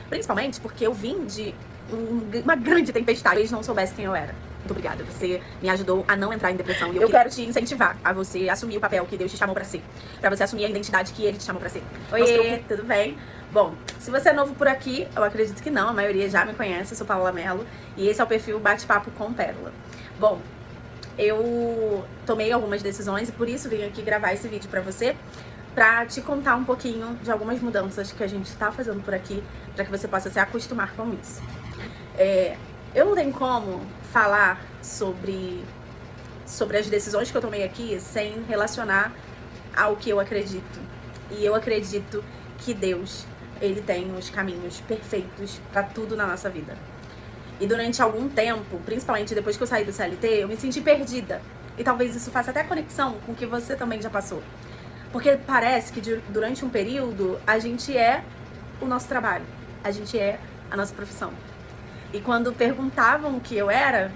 Principalmente porque eu vim de uma grande tempestade. Talvez não soubesse quem eu era. Muito obrigada, você me ajudou a não entrar em depressão. E eu quero te incentivar a você assumir o papel que Deus te chamou pra ser. Pra você assumir a identidade que Ele te chamou pra ser. Oi, tudo bem? Bom, se você é novo por aqui, eu acredito que não, a maioria já me conhece, eu sou Paula Mello. E esse é o perfil Bate-Papo com Pérola. Bom, eu tomei algumas decisões e por isso vim aqui gravar esse vídeo pra você, pra te contar um pouquinho de algumas mudanças que a gente tá fazendo por aqui, pra que você possa se acostumar com isso. Eu não tenho como falar sobre as decisões que eu tomei aqui sem relacionar ao que eu acredito. E eu acredito que Deus, Ele tem os caminhos perfeitos pra tudo na nossa vida. E durante algum tempo, principalmente depois que eu saí do CLT, eu me senti perdida. E talvez isso faça até conexão com o que você também já passou. Porque parece que durante um período a gente é o nosso trabalho, a gente é a nossa profissão. E quando perguntavam o que eu era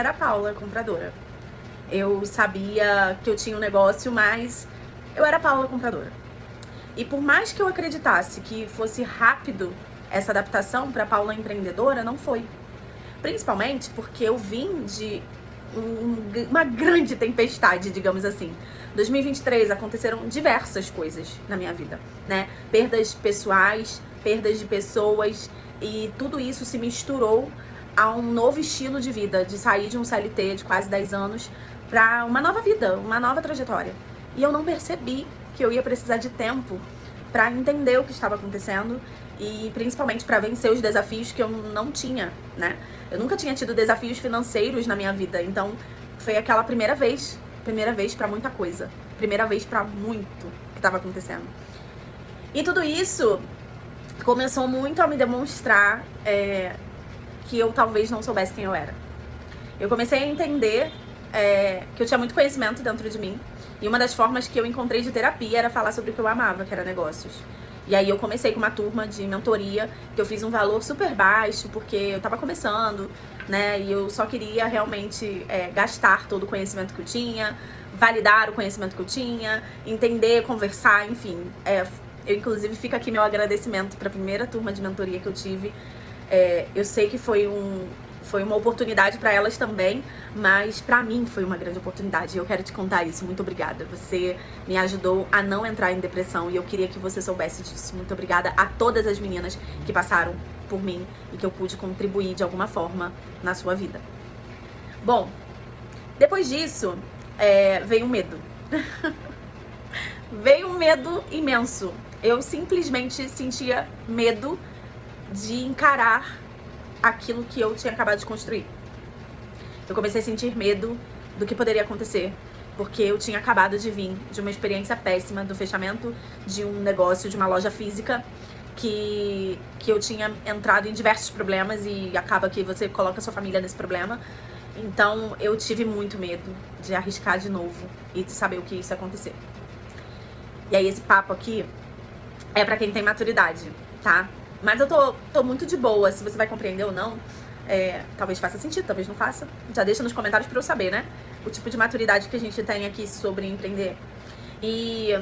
a Paula, compradora. Eu sabia que eu tinha um negócio, mas eu era a Paula, compradora. E por mais que eu acreditasse que fosse rápido essa adaptação para Paula empreendedora, não foi. Principalmente porque eu vim de uma grande tempestade, digamos assim. 2023 aconteceram diversas coisas na minha vida, né? Perdas pessoais, perdas de pessoas, e tudo isso se misturou a um novo estilo de vida, de sair de um CLT de quase 10 anos para uma nova vida, uma nova trajetória. E eu não percebi que eu ia precisar de tempo para entender o que estava acontecendo e principalmente para vencer os desafios que eu não tinha, né? Eu nunca tinha tido desafios financeiros na minha vida, então foi aquela primeira vez para muita coisa, primeira vez para muito que estava acontecendo. E tudo isso começou muito a me demonstrar que eu talvez não soubesse quem eu era. Eu comecei a entender que eu tinha muito conhecimento dentro de mim. E uma das formas que eu encontrei de terapia era falar sobre o que eu amava, que era negócios. E aí eu comecei com uma turma de mentoria, que eu fiz um valor super baixo, porque eu tava começando, né? E eu só queria realmente gastar todo o conhecimento que eu tinha, validar o conhecimento que eu tinha, entender, conversar, enfim. Eu, inclusive, fica aqui meu agradecimento para a primeira turma de mentoria que eu tive. Eu sei que foi uma oportunidade para elas também, mas para mim foi uma grande oportunidade. Eu quero te contar isso. Muito obrigada. Você me ajudou a não entrar em depressão e eu queria que você soubesse disso. Muito obrigada a todas as meninas que passaram por mim e que eu pude contribuir de alguma forma na sua vida. Bom, depois disso, veio um medo. Veio um medo imenso. Eu simplesmente sentia medo de encarar aquilo que eu tinha acabado de construir. Eu comecei a sentir medo do que poderia acontecer, porque eu tinha acabado de vir de uma experiência péssima do fechamento de um negócio, de uma loja física, que eu tinha entrado em diversos problemas e acaba que você coloca a sua família nesse problema. Então eu tive muito medo de arriscar de novo e de saber o que isso ia acontecer. E aí esse papo aqui é pra quem tem maturidade, tá? Mas eu tô muito de boa, se você vai compreender ou não, talvez faça sentido, talvez não faça. Já deixa nos comentários pra eu saber, né? O tipo de maturidade que a gente tem aqui sobre empreender. E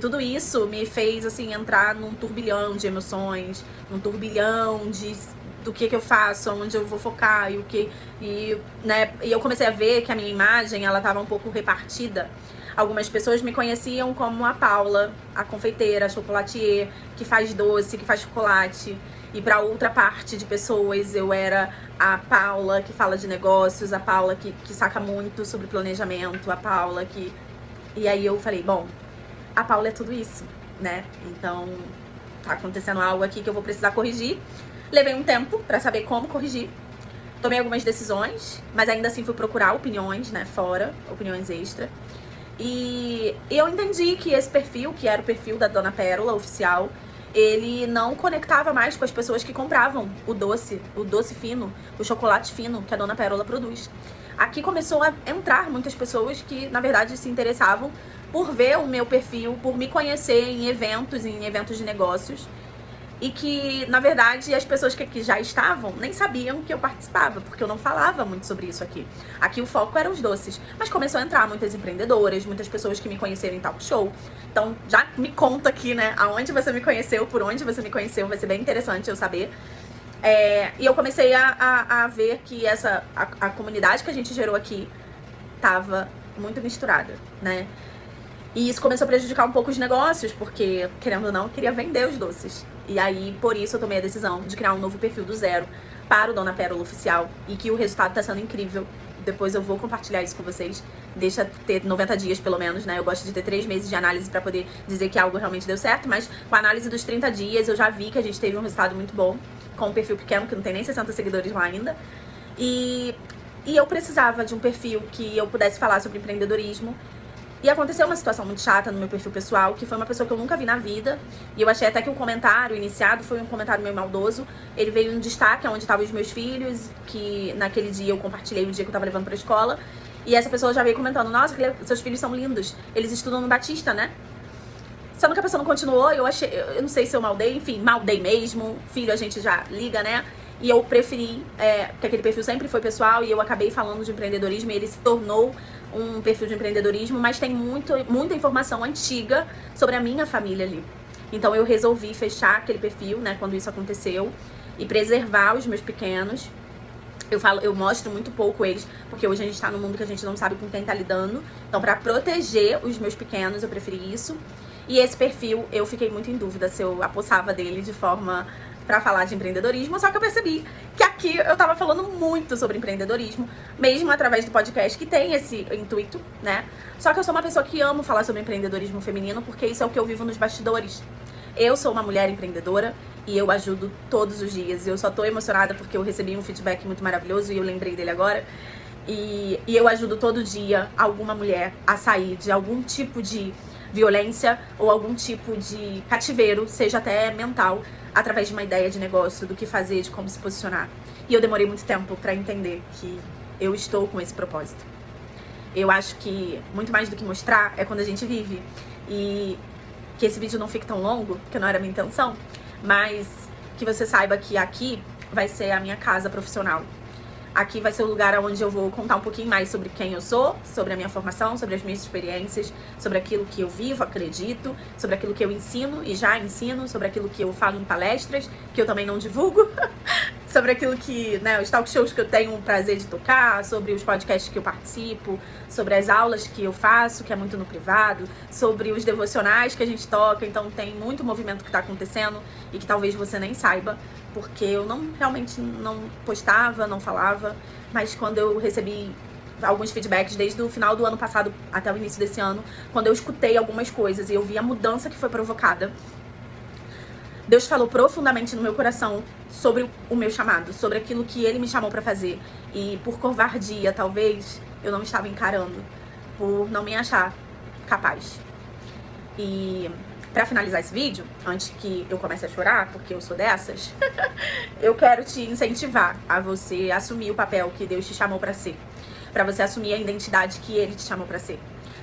tudo isso me fez, assim, entrar num turbilhão de emoções, num turbilhão do que eu faço, onde eu vou focar e eu comecei a ver que a minha imagem, ela tava um pouco repartida. Algumas pessoas me conheciam como a Paula, a confeiteira, a chocolatier, que faz doce, que faz chocolate. E para outra parte de pessoas, eu era a Paula que fala de negócios, a Paula que saca muito sobre planejamento, a Paula que... E aí eu falei, bom, a Paula é tudo isso, né? Então tá acontecendo algo aqui que eu vou precisar corrigir. Levei um tempo para saber como corrigir. Tomei algumas decisões, mas ainda assim fui procurar opiniões, né, fora, opiniões extra. E eu entendi que esse perfil, que era o perfil da Dona Pérola oficial, ele não conectava mais com as pessoas que compravam o doce fino, o chocolate fino que a Dona Pérola produz. Aqui começou a entrar muitas pessoas que, na verdade, se interessavam por ver o meu perfil, por me conhecer em eventos de negócios. e que, na verdade, as pessoas que já estavam nem sabiam que eu participava, porque eu não falava muito sobre isso aqui. Aqui o foco eram os doces, mas começou a entrar muitas empreendedoras, muitas pessoas que me conheceram em talk show. Então, já me conta aqui, né, aonde você me conheceu, por onde você me conheceu, vai ser bem interessante eu saber. E eu comecei a ver que a comunidade que a gente gerou aqui tava muito misturada, né? E isso começou a prejudicar um pouco os negócios, porque, querendo ou não, eu queria vender os doces. E aí, por isso, eu tomei a decisão de criar um novo perfil do zero para o Dona Pérola Oficial. E que o resultado tá sendo incrível. Depois eu vou compartilhar isso com vocês. Deixa ter 90 dias, pelo menos, né? Eu gosto de ter 3 meses de análise pra poder dizer que algo realmente deu certo. Mas com a análise dos 30 dias, eu já vi que a gente teve um resultado muito bom. Com um perfil pequeno, que não tem nem 60 seguidores lá ainda. E eu precisava de um perfil que eu pudesse falar sobre empreendedorismo. E aconteceu uma situação muito chata no meu perfil pessoal, que foi uma pessoa que eu nunca vi na vida. E eu achei até que o comentário iniciado foi um comentário meio maldoso. Ele veio em destaque onde estavam os meus filhos, que naquele dia eu compartilhei o dia que eu tava levando pra escola. E essa pessoa já veio comentando, nossa, seus filhos são lindos, eles estudam no Batista, né? Sendo que a pessoa não continuou, eu não sei se eu maldei, enfim, maldei mesmo. Filho a gente já liga, né? E eu preferi, porque aquele perfil sempre foi pessoal, e eu acabei falando de empreendedorismo, e ele se tornou um perfil de empreendedorismo, mas tem muita informação antiga sobre a minha família ali. Então eu resolvi fechar aquele perfil, né, quando isso aconteceu, e preservar os meus pequenos. Eu mostro muito pouco eles, porque hoje a gente tá num mundo que a gente não sabe com quem tá lidando. Então, pra proteger os meus pequenos, eu preferi isso. E esse perfil, eu fiquei muito em dúvida se eu apossava dele de forma pra falar de empreendedorismo, só que eu percebi que aqui eu tava falando muito sobre empreendedorismo, mesmo através do podcast, que tem esse intuito, né? Só que eu sou uma pessoa que amo falar sobre empreendedorismo feminino, porque isso é o que eu vivo nos bastidores. Eu sou uma mulher empreendedora e eu ajudo todos os dias. Eu só tô emocionada porque eu recebi um feedback muito maravilhoso e eu lembrei dele agora. E eu ajudo todo dia alguma mulher a sair de algum tipo de violência ou algum tipo de cativeiro, seja até mental, através de uma ideia de negócio, do que fazer, de como se posicionar. E eu demorei muito tempo pra entender que eu estou com esse propósito. Eu acho que muito mais do que mostrar é quando a gente vive. E que esse vídeo não fique tão longo, que não era a minha intenção, mas que você saiba que aqui vai ser a minha casa profissional. Aqui vai ser o lugar onde eu vou contar um pouquinho mais sobre quem eu sou, sobre a minha formação, sobre as minhas experiências, sobre aquilo que eu vivo, acredito, sobre aquilo que eu ensino e já ensino, sobre aquilo que eu falo em palestras, que eu também não divulgo, sobre aquilo que, né, os talk shows que eu tenho o prazer de tocar, sobre os podcasts que eu participo, sobre as aulas que eu faço, que é muito no privado, sobre os devocionais que a gente toca. Então tem muito movimento que tá acontecendo e que talvez você nem saiba, porque eu realmente não postava, não falava, mas quando eu recebi alguns feedbacks desde o final do ano passado até o início desse ano, quando eu escutei algumas coisas e eu vi a mudança que foi provocada, Deus falou profundamente no meu coração sobre o meu chamado, sobre aquilo que Ele me chamou pra fazer. E por covardia, talvez, eu não estava encarando, por não me achar capaz. E pra finalizar esse vídeo, antes que eu comece a chorar, porque eu sou dessas, eu quero te incentivar a você assumir o papel que Deus te chamou pra ser. Pra você assumir a identidade que Ele te chamou pra ser.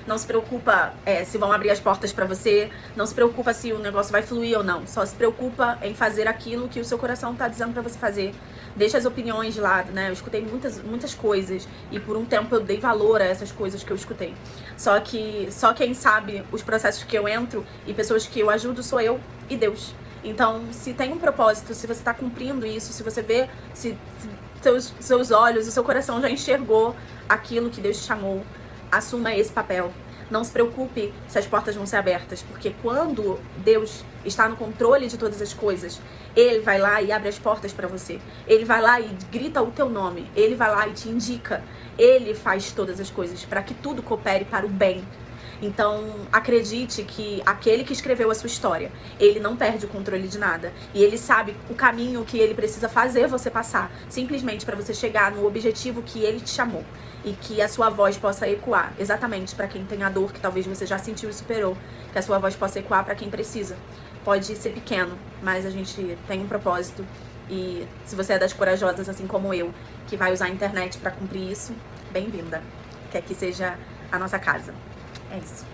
Não se preocupa se vão abrir as portas pra você. Não se preocupa se o negócio vai fluir ou não. Só se preocupa em fazer aquilo que o seu coração tá dizendo pra você fazer. Deixa as opiniões de lado, né? Eu escutei muitas coisas. E por um tempo eu dei valor a essas coisas que eu escutei. Só que só quem sabe os processos que eu entro e pessoas que eu ajudo sou eu e Deus. Então, se tem um propósito, se você tá cumprindo isso, se você vê, se seus olhos, o seu coração já enxergou aquilo que Deus te chamou, assuma esse papel. Não se preocupe se as portas vão ser abertas, porque quando Deus está no controle de todas as coisas, Ele vai lá e abre as portas para você. Ele vai lá e grita o teu nome. Ele vai lá e te indica. Ele faz todas as coisas para que tudo coopere para o bem. Então, acredite que aquele que escreveu a sua história, ele não perde o controle de nada. E ele sabe o caminho que ele precisa fazer você passar, simplesmente para você chegar no objetivo que ele te chamou. E que a sua voz possa ecoar, exatamente para quem tem a dor que talvez você já sentiu e superou. Que a sua voz possa ecoar para quem precisa. Pode ser pequeno, mas a gente tem um propósito. E se você é das corajosas, assim como eu, que vai usar a internet para cumprir isso, bem-vinda. Que aqui seja a nossa casa. É isso.